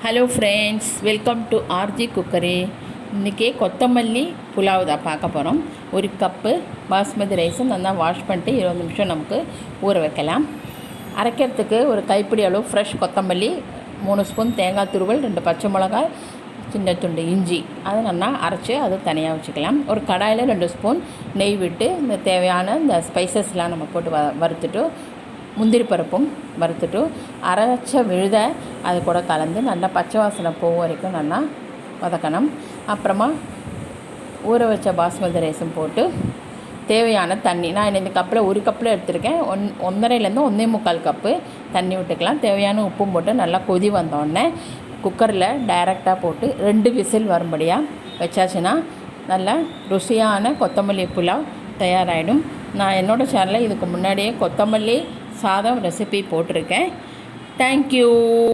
Hello friends, welcome to R G cookery. இன்றைக்கி கொத்தமல்லி புலாவ் தான் பார்க்க போகிறோம். ஒரு கப்பு பாஸ்மதி ரைஸை நல்லா வாஷ் பண்ணிட்டு 20 நிமிஷம் நமக்கு ஊற வைக்கலாம். அரைக்கிறதுக்கு ஒரு கைப்பிடி அளவு ஃப்ரெஷ் கொத்தமல்லி, 3 ஸ்பூன் தேங்காய் துருவல், 2 பச்சை மிளகாய், சின்ன துண்டு இஞ்சி, அதை நல்லா அரைச்சி அது தனியாக வச்சுக்கலாம். ஒரு கடாயில் 2 ஸ்பூன் நெய் விட்டு இந்த தேவையான இந்த ஸ்பைசஸ்லாம் நம்ம போட்டு வறுத்துட்டு, முந்திரி பருப்பும் வறுத்துட்டு, அரைச்ச விழுத அது கூட கலந்து நல்லா பச்சை வாசனை போக வரைக்கும் நல்லா வதக்கணும். அப்புறமா ஊற வச்ச பாஸ்மதி ரைஸும் போட்டு தேவையான தண்ணி, நான் இந்த கப்பில் ஒரு கப்பில் எடுத்துருக்கேன், 1.5லேருந்து 1.25 கப்பு தண்ணி விட்டுக்கலாம். தேவையான உப்பும் போட்டு நல்லா கொதி வந்தோடனே குக்கரில் டைரெக்டாக போட்டு 2 விசில் வரும்படியாக வச்சாச்சுன்னா நல்லா ருசியான கொத்தமல்லி புலாவ் தயாராகிடும். நான் என்னோடய சேனலில் இதுக்கு முன்னாடியே கொத்தமல்லி சாதம் ரெசிபி போட்டிருக்கேன். தேங்க்யூ.